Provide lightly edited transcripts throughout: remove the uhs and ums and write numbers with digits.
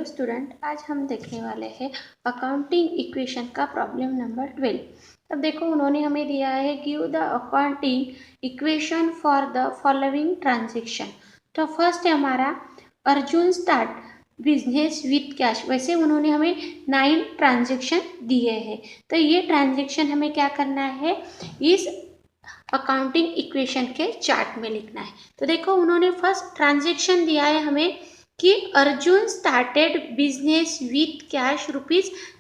Student, आज हम देखने वाले हैं अकाउंटिंग इक्वेशन का प्रॉब्लम नंबर 12। अब देखो उन्होंने हमें दिया है give the accounting equation for the following transaction. तो फर्स्ट है हमारा Arjun start business with cash. वैसे उन्होंने हमें 9 ट्रांजेक्शन दिए हैं, तो ये ट्रांजेक्शन हमें क्या करना है, इस अकाउंटिंग इक्वेशन के चार्ट में लिखना है। तो देखो उन्होंने फर्स्ट ट्रांजेक्शन दिया है हमें कि Arjun started business with cash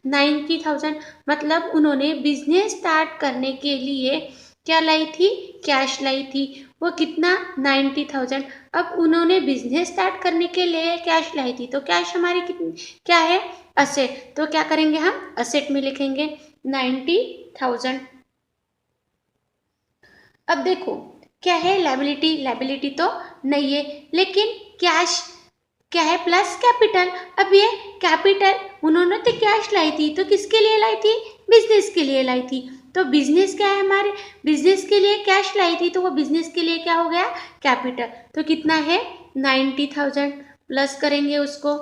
₹90,000। मतलब उन्होंने बिजनेस स्टार्ट करने के लिए क्या लाई थी, कैश लाई थी। वो कितना, 90,000। अब उन्होंने बिजनेस स्टार्ट करने के लिए कैश लाई थी, तो कैश हमारी कितनी क्या है, असेट। तो क्या करेंगे, हम असेट में लिखेंगे 90,000। अब देखो क्या है, लायबिलिटी। लायबिलिटी तो नहीं है, लेकिन कैश क्या है, प्लस कैपिटल। अब ये कैपिटल उन्होंने तो कैश लाई थी, तो किसके लिए लाई थी, बिजनेस के लिए लाई थी। तो बिजनेस क्या है, हमारे बिजनेस के लिए कैश लाई थी, तो वो बिजनेस के लिए क्या हो गया, कैपिटल। तो कितना है, 90,000 प्लस करेंगे उसको,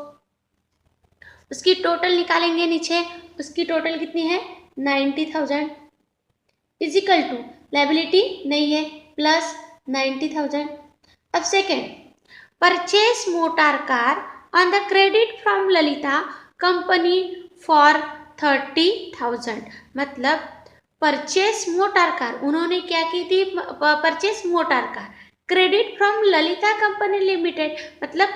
उसकी टोटल निकालेंगे नीचे। उसकी टोटल कितनी है, 90,000 इज इक्वल टू, लायबिलिटी नहीं है, प्लस 90,000। अब second, purchase motor car on the credit from Lalita company for 30,000। मतलब परचेस मोटर कार उन्होंने क्या की थी, purchase motor car credit from Lalita company limited. मतलब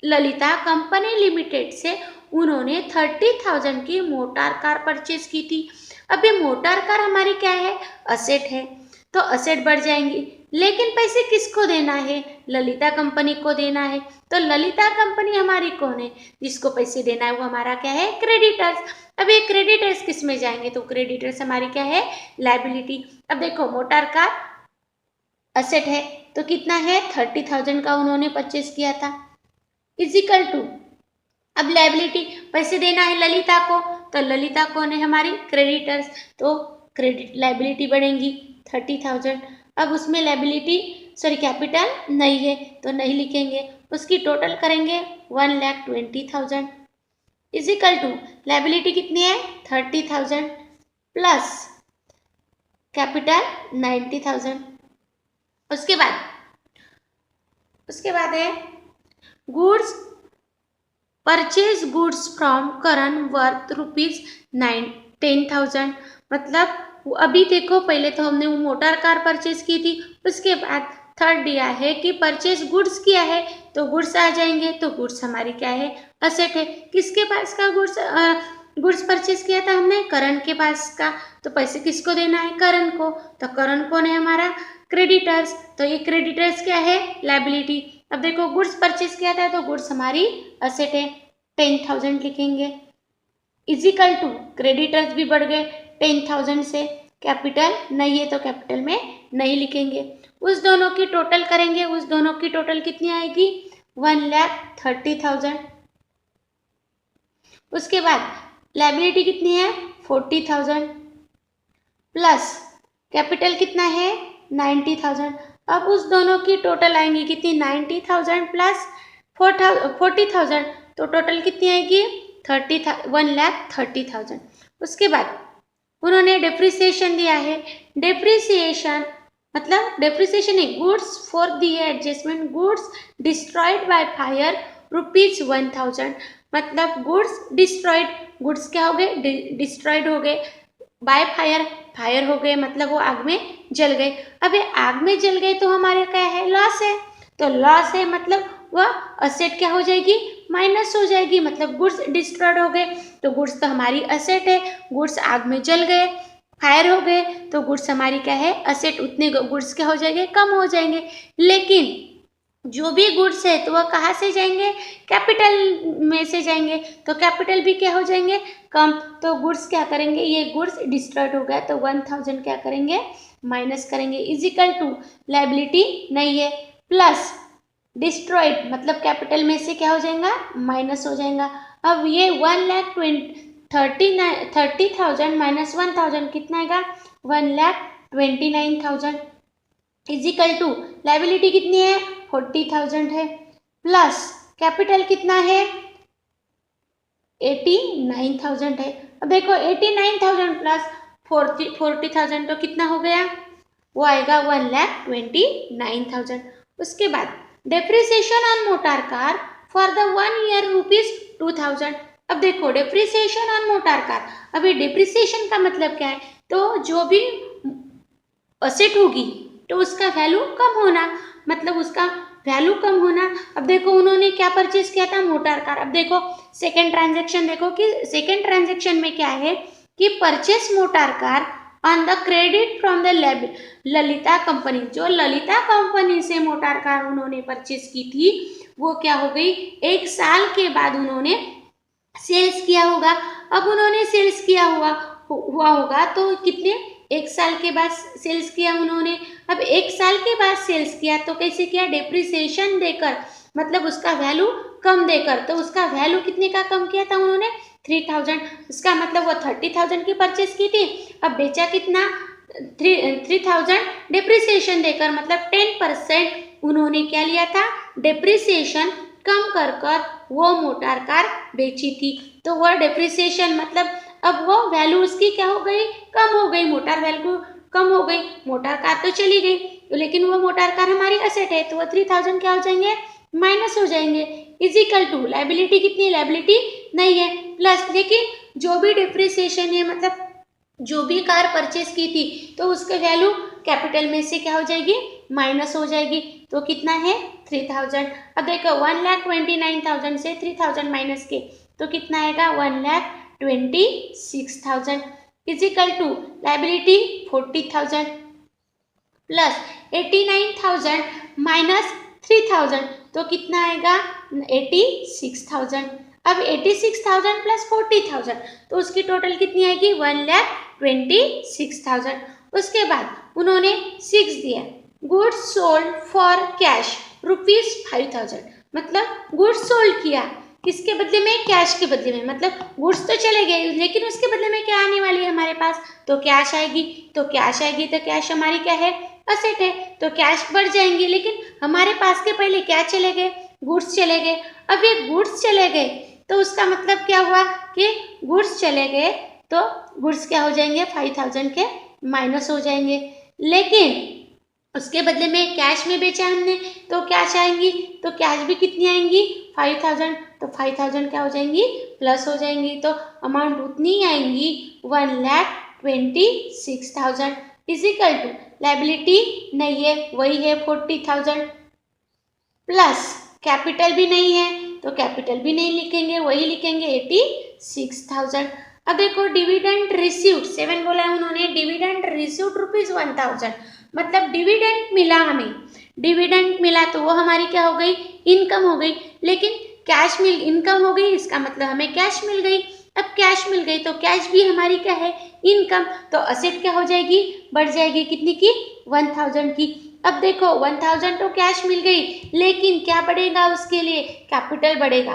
ललिता कंपनी लिमिटेड से उन्होंने 30,000 की मोटर कार परचेज की थी। अब ये मोटर कार हमारी क्या है, असेट है, तो असेट बढ़ जाएंगी। लेकिन पैसे किसको देना है, ललिता कंपनी को देना है। तो ललिता कंपनी हमारी कौन है, जिसको पैसे देना है वो हमारा क्या है, क्रेडिटर्स। अब ये क्रेडिटर्स किस में जाएंगे, तो क्रेडिटर्स हमारी क्या है, लायबिलिटी। अब देखो मोटर कार असेट है, तो कितना है, 30,000 का उन्होंने परचेज किया था, इजिकल टू। अब लायबिलिटी, पैसे देना है ललिता को, तो ललिता कौन है, हमारी क्रेडिटर्स। तो क्रेडिट लायबिलिटी बढ़ेंगी 30,000। अब उसमें लायबिलिटी सॉरी कैपिटल नहीं है, तो नहीं लिखेंगे। उसकी टोटल करेंगे 1,20,000 इजिकल टू, लायबिलिटी कितनी है, 30,000 प्लस कैपिटल 90,000। उसके बाद है goods purchase goods from Karan worth ₹10,000। मतलब अभी देखो, पहले तो हमने वो मोटर कार परचेज की थी, उसके बाद थर्ड दिया है कि परचेज गुड्स किया है, तो गुड्स आ जाएंगे। तो गुड्स हमारी क्या है, असेट है। किसके पास का गुड्स परचेज किया था हमने, करण के पास का। तो पैसे किसको देना है, करण को। तो करण कौन है, हमारा क्रेडिटर्स। तो ये क्रेडिटर्स क्या है, लायबिलिटी। अब देखो गुड्स परचेज किया था, तो गुड्स हमारी असेट है, 10,000 लिखेंगे इजिकल टू, क्रेडिटर्स भी बढ़ गए 10,000 से, कैपिटल नहीं है तो कैपिटल में नहीं लिखेंगे। उस दोनों की टोटल करेंगे, उस दोनों की टोटल कितनी आएगी, 1,30,000। उसके बाद लायबिलिटी कितनी है, 40,000 प्लस कैपिटल कितना है, 90,000। अब उस दोनों की टोटल आएंगी कितनी, 90,000 प्लस 40,000, तो टोटल कितनी आएगी, 1,30,000। उसके बाद उन्होंने डेप्रिसिएशन दिया है। डेप्रिसिएशन मतलब डेप्रिसिएशन है goods for the adjustment goods destroyed by fire ₹1,000। मतलब गुड्स डिस्ट्रॉयड, गुड्स क्या हो गए, डिस्ट्रॉयड हो गए, बाय फायर, फायर हो गए मतलब वो आग में जल गए। अब ये आग में जल गए तो हमारे क्या है, लॉस है। तो लॉस है मतलब वह असेट क्या हो जाएगी, माइनस हो जाएगी। मतलब गुड्स डिस्ट्रॉयड हो गए, तो गुड्स तो हमारी असेट है। गुड्स आग में जल गए, फायर हो गए, तो गुड्स हमारी क्या है, असेट। उतने गुड्स क्या हो जाएंगे, कम हो जाएंगे। लेकिन जो भी गुड्स है तो वह कहाँ से जाएंगे, कैपिटल में से जाएंगे, तो कैपिटल भी क्या हो जाएंगे, कम। तो गुड्स क्या करेंगे, ये गुड्स डिस्ट्रॉयड हो गया, तो 1,000 क्या करेंगे, माइनस करेंगे इजिकल टू, लायबिलिटी नहीं है, प्लस डिस्ट्रॉयड मतलब कैपिटल में से क्या हो जाएगा, माइनस हो जाएगा। अब ये 1,30,000 माइनस 1,000 कितना आएगा, 1,29,000 इजिकल टू, लायबिलिटी कितनी है, 40,000 है, प्लस कैपिटल कितना है 89,000 है। अब देखो 89,000 प्लस 40,000 तो कितना हो गया, वो आएगा 1,29,000। उसके बाद depreciation on motor car for the 1 year ₹2,000। अब देखो डेप्रिसिएशन ऑन मोटर कार, अभी डेप्रिसिएशन का मतलब क्या है, तो जो भी असेट होगी तो उसका वैल्यू कम होना, मतलब उसका वैल्यू कम होना। अब देखो उन्होंने क्या परचेज किया था, मोटर कार। अब देखो सेकेंड ट्रांजेक्शन, देखो कि सेकेंड ट्रांजेक्शन में क्या है कि purchase motor car on the credit from the Lalita company. जो ललिता कंपनी से मोटर कार उन्होंने परचेज की थी वो क्या हो गई, 1 साल के बाद उन्होंने सेल्स किया होगा। अब उन्होंने सेल्स किया हुआ होगा तो कितने, 1 साल के बाद सेल्स किया उन्होंने। अब 1 साल के बाद सेल्स किया तो कैसे किया, डेप्रिसिएशन देकर, मतलब उसका वैल्यू कम देकर। तो उसका वैल्यू कितने का कम किया था उन्होंने, 3,000। इसका मतलब वो 30,000 की परचेस की थी, अब बेचा कितना, 3,000 डेप्रिसिएशन देकर, मतलब 10% उन्होंने क्या लिया था, डेप्रिसिएशन कम कर वो मोटर कार बेची थी। तो वह डेप्रिसिएशन मतलब अब वो वैल्यू उसकी क्या हो गई, कम हो गई, मोटर वैल्यू कम हो गई, मोटर कार तो चली गई, लेकिन वो मोटर कार हमारी असेट है तो वो 3,000 क्या हो जाएंगे, माइनस हो जाएंगे। इजिकल टू लाइबिलिटी कितनी, लाइबिलिटी नहीं है, प्लस, लेकिन जो भी डिप्रिसिएशन है, मतलब जो भी कार परचेस की थी तो उसका वैल्यू कैपिटल में से क्या हो जाएगी, माइनस हो जाएगी। तो कितना है 3,000। अब देखो 1,29,000 से 3,000 माइनस के तो कितना आएगा 1,26,000 is equal to liability 40,000 plus 89,000 minus 3,000 तो कितना आएगा 86,000। अब 86,000 प्लस 40,000 तो उसकी टोटल कितनी आएगी 1,26,000। उसके बाद उन्होंने 6 दिया, गुड्स सोल्ड फॉर कैश ₹5,000, मतलब गुड्स सोल्ड किया किसके बदले में, कैश के बदले में, मतलब गुड्स तो चले गए लेकिन उसके बदले में क्या आने वाली है हमारे पास, तो कैश आएगी। तो कैश आएगी तो कैश हमारी क्या है, असेट है, तो कैश बढ़ जाएंगे, लेकिन हमारे पास के पहले क्या चले गए, गुड्स चले गए। अब ये गुड्स चले गए तो उसका मतलब क्या हुआ कि गुड्स चले गए तो गुड्स क्या हो जाएंगे 5,000 के माइनस हो जाएंगे, लेकिन उसके बदले में कैश में बेचा हमने तो कैश आएंगी, तो कैश भी कितनी आएंगी 5,000, तो 5,000 क्या हो जाएंगी प्लस हो जाएंगी, तो अमाउंट उतनी आएंगी 1,26,000 इजिकल टू लाइबिलिटी नहीं है वही है 40,000 प्लस कैपिटल भी नहीं है तो कैपिटल भी नहीं लिखेंगे, वही लिखेंगे 86,000। अब देखो डिविडेंड रिसीव्ड 7 बोला है उन्होंने, डिविडेंड रिसीव्ड ₹1,000, मतलब डिविडेंड मिला हमें, डिविडेंड मिला तो वो हमारी क्या हो गई, इनकम हो गई, लेकिन कैश मिल इनकम हो गई इसका मतलब हमें कैश मिल गई। अब कैश मिल गई तो कैश भी हमारी क्या है, इनकम, तो असेट क्या हो जाएगी, बढ़ जाएगी, कितनी की 1,000 की। अब देखो 1,000 तो कैश मिल गई, लेकिन क्या बढ़ेगा उसके लिए, कैपिटल बढ़ेगा,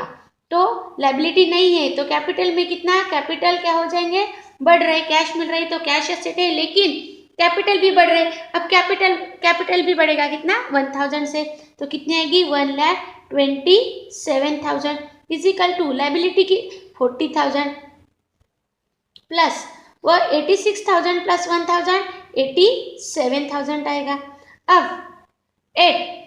तो लायबिलिटी नहीं है तो कैपिटल में कितना, कैपिटल क्या हो जाएंगे, बढ़ रहे, कैश मिल रही तो कैश एसेट है, लेकिन कैपिटल भी बढ़ रहे। अब कैपिटल भी बढ़ेगा कितना 1,000 से, तो कितनी आएगी 1,27,000 इजिकल टू लायबिलिटी की 40,000 प्लस वो 86,000 प्लस 1,000 87,000 आएगा। अब 8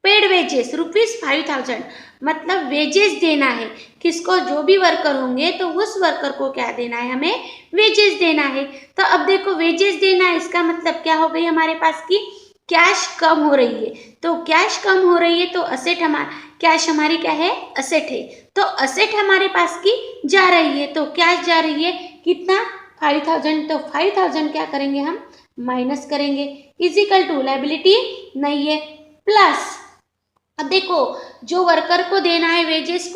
पेड वेजेस ₹5,000, मतलब वेजेस देना है किसको, जो भी वर्कर होंगे तो उस वर्कर को क्या देना है, हमें वेजेस देना है। तो अब देखो वेजेस देना है इसका मतलब क्या हो गई हमारे पास की कैश कम हो रही है, तो कैश कम हो रही है तो असेट कैश हमारी क्या है, असेट है, तो असेट हमारे पास की जा रही है, तो कैश जा रही है कितना 5,000, तो 5,000 क्या करेंगे हम माइनस करेंगे इजिकल टू लायबिलिटी नहीं है प्लस। अब देखो जो वर्कर को देना है वेजेस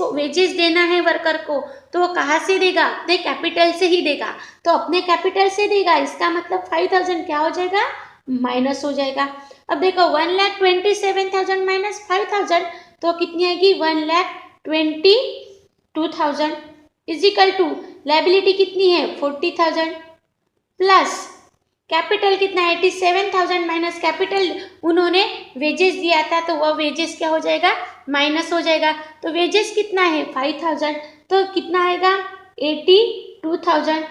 देना है वर्कर को, तो वो कहाँ से देगा, अपने कैपिटल से ही देगा, तो अपने कैपिटल से देगा, इसका मतलब 5,000 क्या हो जाएगा, माइनस हो जाएगा। अब देखो 1,27,000 माइनस 5,000 तो कितनी आएगी 1,22,000 इजिकल टू लायबिलिटी कितनी है 40,000 प्लस कैपिटल कितना है 87,000 माइनस कैपिटल, उन्होंने वेजेस दिया था तो वह वेजेस क्या हो जाएगा माइनस हो जाएगा। तो वेजेस कितना है 5,000, तो कितना आएगा 82,000।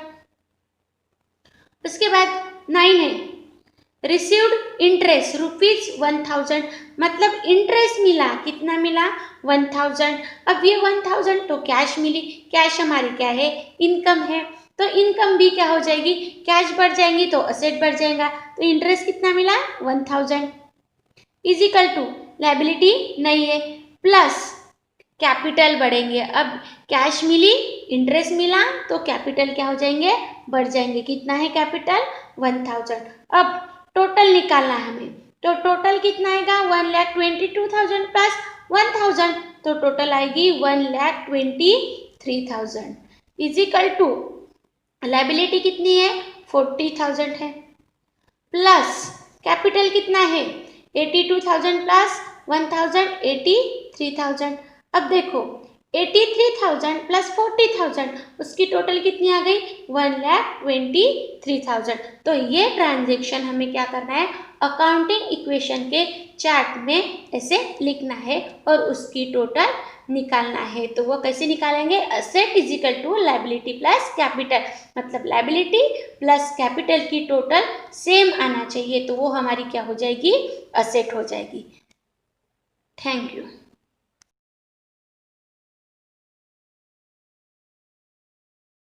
उसके बाद 9 है रिसीव्ड इंटरेस्ट ₹1000, मतलब इंटरेस्ट मिला, कितना मिला 1000। अब ये 1000 तो कैश मिली, कैश हमारी क्या है इनकम है, तो इनकम भी क्या हो जाएगी, कैश बढ़ जाएंगी तो असेट बढ़ जाएगा। तो इंटरेस्ट कितना मिला 1000 इज इक्वल टू लायबिलिटी नहीं है प्लस कैपिटल बढ़ेंगे। अब कैश मिली, इंटरेस्ट मिला, तो कैपिटल क्या हो जाएंगे बढ़ जाएंगे। कितना है कैपिटल 1000। अब टोटल निकालना है हमें, तो टोटल कितना आएगा 1,22,000 प्लस 1000, तो टोटल आएगी 1,23,000 इज इक्वल टू लायबिलिटी कितनी है 40,000 है प्लस कैपिटल कितना है 82,000 प्लस 1000 83,000। अब देखो 83,000 प्लस 40,000 उसकी टोटल कितनी आ गई 1,23,000। तो ये ट्रांजेक्शन हमें क्या करना है अकाउंटिंग इक्वेशन के चार्ट में ऐसे लिखना है और उसकी टोटल निकालना है। तो वो कैसे निकालेंगे asset is equal to liability plus capital, मतलब लायबिलिटी प्लस कैपिटल की टोटल सेम आना चाहिए, तो वो हमारी क्या हो जाएगी असेट हो जाएगी। Thank you.